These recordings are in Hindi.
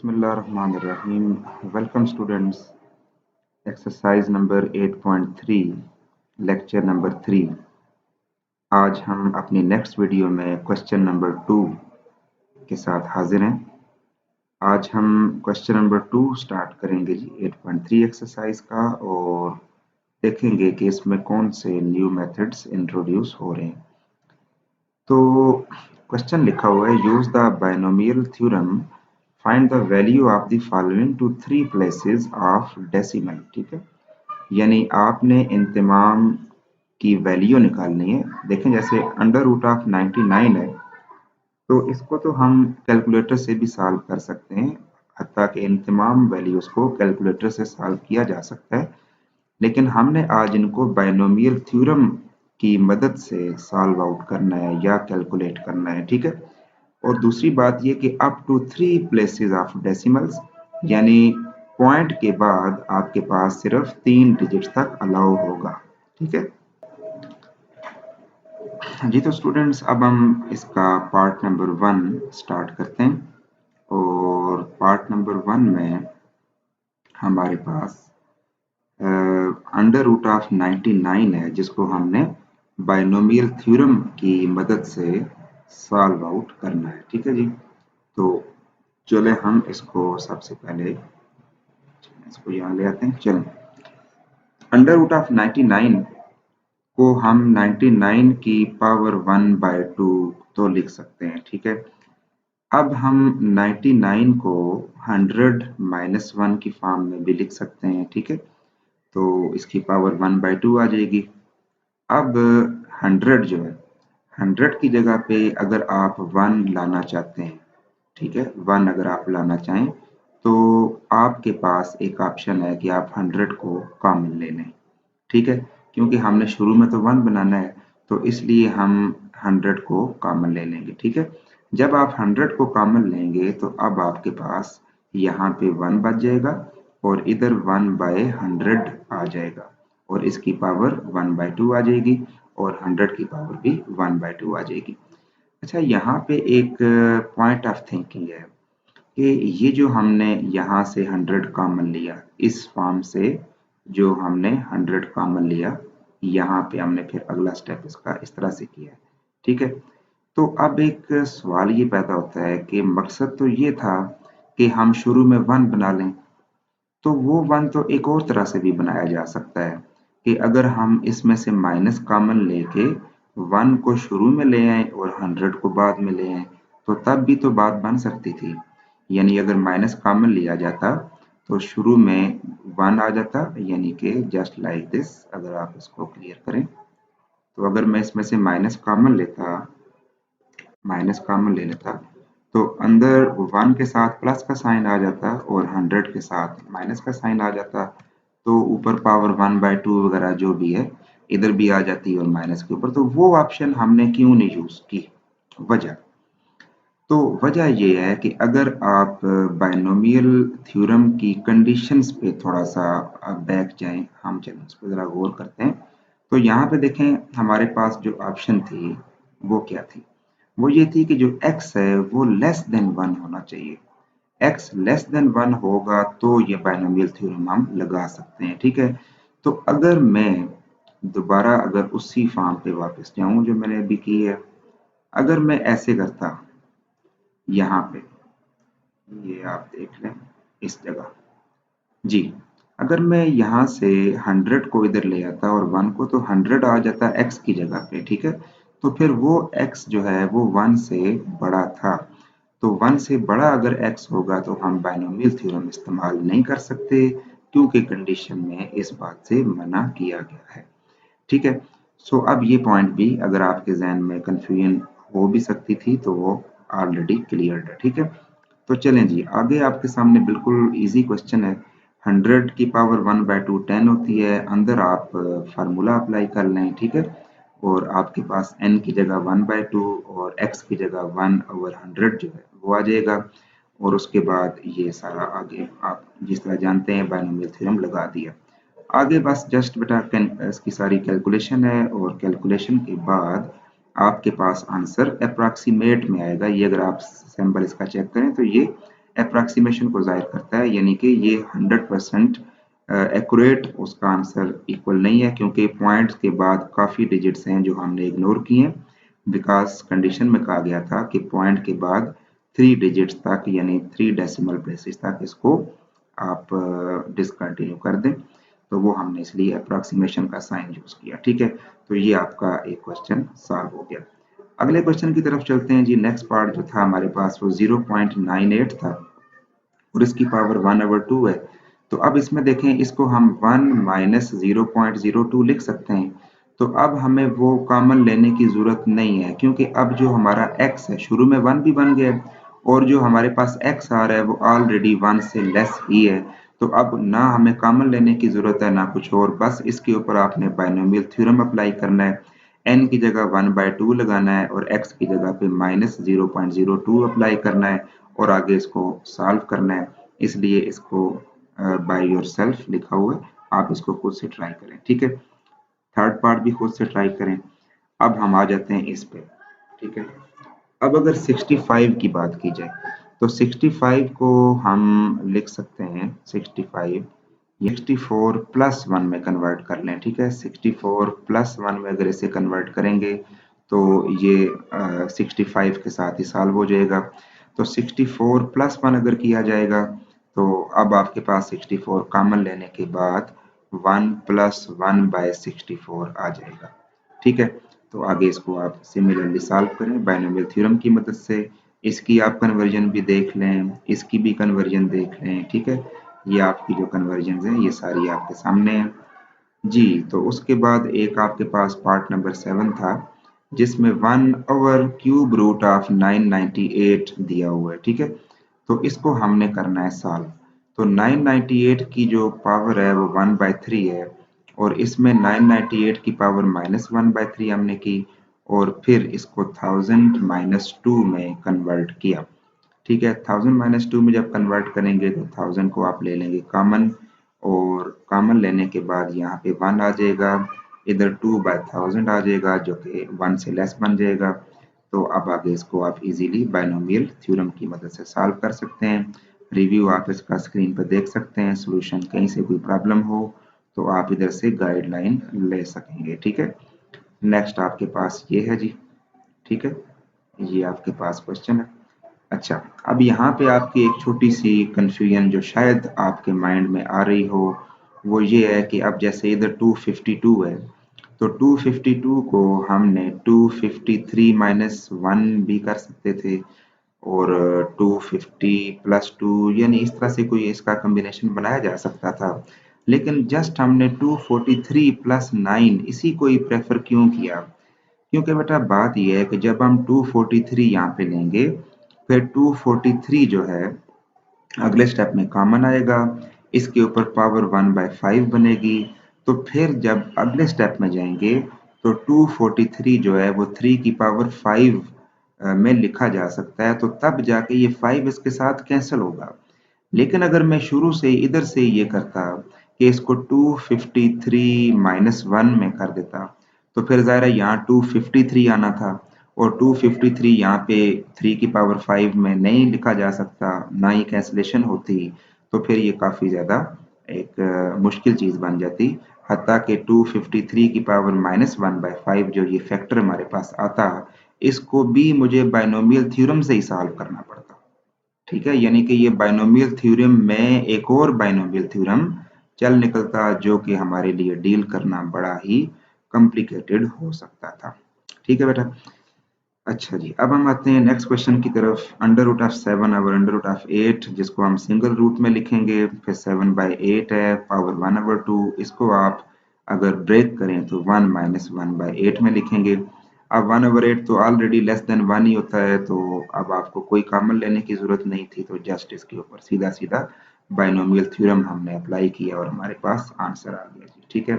Bismillahirrahmanirrahim. Welcome students. Exercise number 8.3, lecture number 3. आज हम अपनी नेक्स्ट वीडियो में क्वेश्चन नंबर 2 के साथ हाजिर हैं। आज हम क्वेश्चन नंबर 2 स्टार्ट करेंगे जी 8.3 एक्सरसाइज का और देखेंगे कि इसमें कौन से न्यू मेथड्स इंट्रोड्यूस हो रहे हैं। तो क्वेश्चन लिखा हुआ है, use the binomial theorem, find the value of the following to 3 places of decimal. ठीक है, यानी आपने इंतमाम की वैल्यू निकालनी है। देखें जैसे अंडर रूट ऑफ 99 है, तो इसको तो हम कैलकुलेटर से भी सॉल्व कर सकते हैं, हत्ता कि इंतमाम वैल्यूज को कैलकुलेटर से सॉल्व किया जा सकता है, लेकिन हमने आज इनको बाइनोमियल थ्योरम की मदद से सॉल्व आउट करना है या कैलकुलेट करना है। ठीक है, और दूसरी बात ये कि up to 3 places of decimals, यानी पॉइंट के बाद आपके पास सिर्फ 3 डिजिट तक अलाउ होगा। ठीक है जी, तो स्टूडेंट्स अब हम इसका पार्ट नंबर 1 स्टार्ट करते हैं और पार्ट नंबर 1 में हमारे पास अंडर रूट ऑफ 99 है, जिसको हमने बाइनोमियल थ्योरम की मदद से सॉल्व आउट करना है। ठीक है जी, तो चले हम इसको सबसे पहले इसको यहाँ ले आते हैं। चलें, अंडर रूट ऑफ 99 को हम 99 की पावर 1/2 तो लिख सकते हैं। ठीक है, अब हम 99 को 100 माइनस 1 की फॉर्म में भी लिख सकते हैं। ठीक है, तो इसकी पावर 1/2 आ जाएगी। अब 100 जो है, 100 की जगह पे अगर आप 1 लाना चाहते हैं, ठीक है, 1 अगर आप लाना चाहें तो आपके पास एक ऑप्शन है कि आप 100 को कॉमन ले लें। ठीक है, क्योंकि हमने शुरू में तो 1 बनाना है, तो इसलिए हम 100 को कॉमन ले लेंगे। ठीक है, जब आप 100 को कॉमन लेंगे तो अब आपके पास यहाँ पे 1 बच जाएगा और इधर 1/100 आ जाएगा और इसकी पावर 1/2 आ जाएगी और 100 की पावर भी 1/2 आ जाएगी। अच्छा, यहाँ पे एक पॉइंट ऑफ थिंकिंग है कि ये जो हमने यहाँ से 100 कॉमन लिया, इस फॉर्म से जो हमने 100 कॉमन लिया, यहाँ पे हमने फिर अगला स्टेप इसका इस तरह से किया है। ठीक है, तो अब एक सवाल ये पैदा होता है कि मकसद तो ये था कि हम शुरू में 1 बना लें, तो वो 1 तो एक और तरह से भी बनाया जा सकता है कि अगर हम इसमें से माइनस कॉमन लेके 1 को शुरू में ले आए और 100 को बाद में ले आए, तो तब भी तो बात बन सकती थी। यानी अगर माइनस कॉमन लिया जाता तो शुरू में 1 आ जाता, यानी कि जस्ट लाइक दिस। अगर आप इसको क्लियर करें तो अगर मैं इसमें से माइनस कॉमन ले लेता तो अंदर 1 के साथ प्लस का साइन आ जाता और 100 के साथ माइनस का साइन आ जाता, तो ऊपर पावर 1/2 वगैरह जो भी है इधर भी आ जाती और माइनस के ऊपर। तो वो ऑप्शन हमने क्यों नहीं यूज की? वजह ये है कि अगर आप बाइनोमियल थ्योरम की कंडीशंस पे थोड़ा सा बैक जाएं, हम चलें उस पर ज़रा गौर करते हैं। तो यहाँ पे देखें, हमारे पास जो ऑप्शन थी वो क्या थी? वो ये थी कि जो x है वो लेस देन 1 होना चाहिए। x लेस देन 1 होगा तो ये बाइनोमियल थ्योरम हम लगा सकते हैं। ठीक है, तो अगर मैं दोबारा अगर उसी फॉर्म पे वापस जाऊं जो मैंने अभी की है, अगर मैं ऐसे करता यहाँ पे, ये आप देख लें इस जगह जी, अगर मैं यहाँ से 100 को इधर ले आता और 1 को, तो 100 आ जाता x की जगह पे। ठीक है, तो फिर वो x जो है वो 1 से बड़ा था, तो 1 से बड़ा अगर x होगा तो हम बाइनोमियल थ्योरम इस्तेमाल नहीं कर सकते, क्योंकि कंडीशन में इस बात से मना किया गया है। ठीक है, सो अब ये पॉइंट भी अगर आपके जहन में कंफ्यूजन हो भी सकती थी तो वो ऑलरेडी क्लियर है। ठीक है, तो चलें जी, आगे आपके सामने बिल्कुल इजी क्वेश्चन है। 100 की पावर 1/2 10 होती है, अंदर आप फार्मूला अप्लाई कर लें। ठीक है, और आपके पास n की जगह 1/2 और x की जगह 1/100 जो है वो आ जाएगा, और उसके बाद ये सारा आगे आप जिस तरह जानते हैं बाइनोमियल थ्योरम लगा दिया। आगे बस जस्ट बेटा इसकी सारी कैलकुलेशन है, और कैलकुलेशन के बाद आपके पास आंसर अप्रॉक्सीमेट में आएगा। ये अगर आप सिंबल इसका चेक करें तो ये अप्रॉक्सीमेशन को जाहिर करता है, यानी कि ये 100% एक्यूरेट उसका आंसर इक्वल नहीं है, क्योंकि पॉइंट्स के बाद काफ़ी डिजिट्स हैं जो हमने इग्नोर किए हैं, बिकॉज कंडीशन में कहा गया था कि पॉइंट के बाद 3 डिजिट्स तक यानी 3 डेसिमल प्लेसेस तक इसको आप डिसकंटिन्यू कर दें, तो वो हमने इसलिए अप्रॉक्सीमेशन का साइन यूज किया। ठीक है, तो ये आपका एक क्वेश्चन सॉल्व हो गया। अगले क्वेश्चन की तरफ चलते हैं जी। नेक्स्ट पार्ट जो था हमारे पास वो 0.98 था और इसकी पावर 1/2 है। तो अब इसमें देखें, इसको हम 1 माइनस 0.02 लिख सकते हैं। तो अब हमें वो कॉमन लेने की जरूरत नहीं है, क्योंकि अब जो हमारा x है शुरू में 1 भी बन गया और जो हमारे पास x आ रहा है वो ऑलरेडी 1 से लेस ही है। तो अब ना हमें कॉमन लेने की जरूरत है ना कुछ और, बस इसके ऊपर आपने बाइनोमियल थ्योरम अप्लाई करना है। n की जगह 1/2 लगाना है और x की जगह पे माइनस 0.02 अप्लाई करना है और आगे इसको सॉल्व करना है। इसलिए इसको बाय योरसेल्फ लिखा हुआ है, आप इसको खुद से ट्राई करें। ठीक है, थर्ड पार्ट भी खुद से ट्राई करें। अब हम आ जाते हैं इस पे। ठीक है, अब अगर 65 की बात की जाए तो 65 को हम लिख सकते हैं 64 प्लस 1 में कन्वर्ट कर लें। ठीक है, 64 प्लस 1 में अगर इसे कन्वर्ट करेंगे तो ये 65 के साथ ही सॉल्व हो जाएगा। तो 64 प्लस 1 अगर किया जाएगा तो अब आपके पास 64 कॉमन लेने के बाद 1 प्लस 1/64 आ जाएगा। ठीक है, तो आगे इसको आप सिमिलरली सॉल्व करें बाइनोमियल थ्योरम की मदद से। इसकी आप कन्वर्जन भी देख लें, इसकी भी कन्वर्जन देख लें। ठीक है, ये आपकी जो कन्वर्जन है ये सारी आपके सामने है जी। तो उसके बाद एक आपके पास पार्ट नंबर 7 था जिसमें 1/³ 998 दिया हुआ है। ठीक है, तो इसको हमने करना है सॉल्व। तो 998 की जो पावर है वो 1/3 है और इसमें 998 की पावर -1/3 हमने की और फिर इसको 1000 - 2 में कन्वर्ट किया। ठीक है, 1000 - 2 में जब कन्वर्ट करेंगे तो 1000 को आप ले लेंगे कॉमन और कॉमन लेने के बाद यहाँ पे 1 आ जाएगा, इधर 2/1000 आ जाएगा जो कि 1 से लेस बन जाएगा। तो अब आगे इसको आप इजीली बाइनोमियल थ्योरम की मदद से सॉल्व कर सकते हैं। रिव्यू आप इसका स्क्रीन पर देख सकते हैं। सॉल्यूशन कहीं से कोई प्रॉब्लम हो तो आप इधर से गाइडलाइन ले सकेंगे। ठीक है, नेक्स्ट आपके पास ये है जी। ठीक है, ये आपके पास क्वेश्चन है। अच्छा, अब यहाँ पे आपकी एक छोटी सी कंफ्यूजन जो शायद आपके माइंड में आ रही हो वो ये है कि अब जैसे इधर 252 है तो 252 को हमने 253 - 1 भी कर सकते थे और 250 + 2 यानी इस तरह से कोई इसका कॉम्बिनेशन बनाया जा सकता था, लेकिन जस्ट हमने 243 + 9 इसी को ही प्रेफर क्यों किया? क्योंकि बेटा बात यह है कि जब हम 243 यहाँ पे लेंगे फिर 243 जो है अगले स्टेप में कॉमन आएगा, इसके ऊपर पावर 1/5 बनेगी। तो फिर जब अगले स्टेप में जाएंगे तो 243 जो है वो 3 की पावर 5 में लिखा जा सकता है, तो तब जाके ये 5 इसके साथ कैंसिल होगा। लेकिन अगर मैं शुरू से इधर से ये करता कि इसको 253 - 1 में कर देता तो फिर ज़ाहिर है यहाँ 253 आना था और 253 यहाँ पे 3 की पावर 5 में नहीं लिखा जा सकता, ना ही कैंसिलेशन होती, तो फिर ये काफ़ी ज़्यादा एक मुश्किल चीज़ बन जाती। हत्ता कि 253 की पावर -1/5 जो ये फैक्टर हमारे पास आता, इसको भी मुझे बाइनोमियल थ्योरम से ही सॉल्व करना पड़ता। ठीक है, यानी कि ये बाइनोमियल थ्योरम में एक और बाइनोमियल थ्योरम चल निकलता जो कि हमारे लिए डील करना बड़ा ही कॉम्प्लिकेटेड हो सकता था। ठीक है बेटा, अच्छा जी, अब हम आते हैं नेक्स्ट क्वेश्चन की तरफ। √7 और √8 जिसको हम सिंगल रूट में लिखेंगे, फिर 7/8 है, पावर 1/2। इसको आप अगर ब्रेक करें तो 1 - 1/8 में लिखेंगे। अब 1/8 तो ऑलरेडी लेस देन 1 ही होता है, तो अब आपको कोई कॉमन लेने की जरूरत नहीं थी, तो जस्ट इसके ऊपर सीधा सीधा बाइनोमियल थ्योरम हमने अप्लाई किया और हमारे पास आंसर आ गया जी। ठीक है,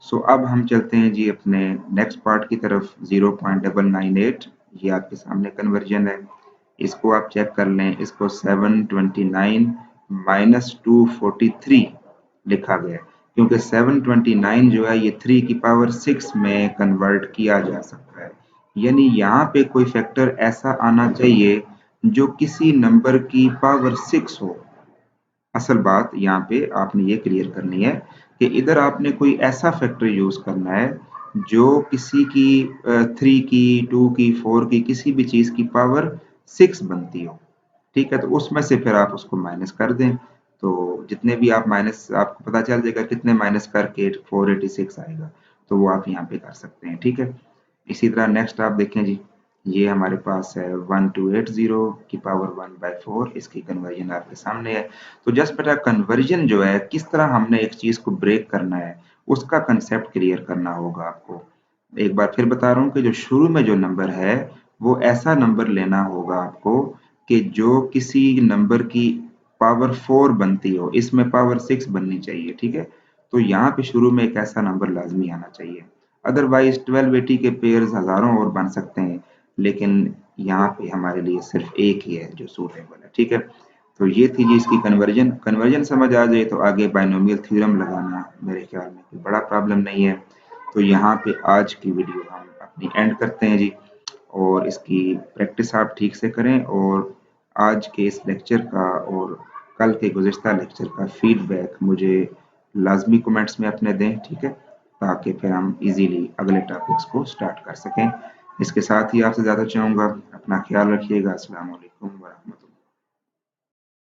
सो अब हम चलते हैं जी अपने नेक्स्ट पार्ट की तरफ। 0.998 ये आपके सामने कन्वर्जन है, इसको आप चेक कर लें। इसको 729 - 243 लिखा गया है, क्योंकि 729 जो है ये 3 की पावर 6 में कन्वर्ट किया जा सकता है। यानी यहाँ पे कोई फैक्टर ऐसा आना चाहिए जो किसी नंबर की पावर 6 हो। असल बात यहाँ पे आपने ये क्लियर करनी है कि इधर आपने कोई ऐसा फैक्टर यूज करना है जो किसी की 3 की, 2 की, 4 की, किसी भी चीज की पावर 6 बनती हो। ठीक है, तो उसमें से फिर आप उसको माइनस कर दें, तो जितने भी आप माइनस, आपको पता चल जाएगा कितने माइनस करके 486 आएगा, तो वो आप यहाँ पे कर सकते हैं। ठीक है, इसी तरह नेक्स्ट आप देखें जी, ये हमारे पास है 1280 की पावर 1/4, इसकी कन्वर्जन आपके सामने है। तो जस्ट बेटा कन्वर्जन जो है, किस तरह हमने एक चीज को ब्रेक करना है, उसका कंसेप्ट क्लियर करना होगा आपको। एक बार फिर बता रहा हूँ कि जो शुरू में जो नंबर है, वो ऐसा नंबर लेना होगा आपको कि जो किसी नंबर की पावर 4 बनती हो, इसमें पावर 6 बननी चाहिए। ठीक है, तो यहाँ पे शुरू में एक ऐसा नंबर लाजमी आना चाहिए। अदरवाइज 1280 के पेयर्स हजारों और बन सकते हैं, लेकिन यहाँ पे हमारे लिए सिर्फ एक ही है जो सूटेबल है। ठीक है, तो ये थी जी इसकी कन्वर्जन। कन्वर्जन समझ आ जाए तो आगे बाइनोमियल थ्योरम लगाना मेरे ख्याल में कोई बड़ा प्रॉब्लम नहीं है। तो यहाँ पे आज की वीडियो हम अपनी एंड करते हैं जी, और इसकी प्रैक्टिस आप ठीक से करें, और आज के इस लेक्चर का और कल के गुज़िश्ता लेक्चर का फीडबैक मुझे लाजमी कमेंट्स में अपने दें। ठीक है, ताकि फिर हम इजीली अगले टॉपिक्स को स्टार्ट कर सकें। इसके साथ ही आपसे ज़्यादा चाहूँगा, अपना ख्याल रखिएगा। अस्सलाम वालेकुम वरहमतुल्लाह।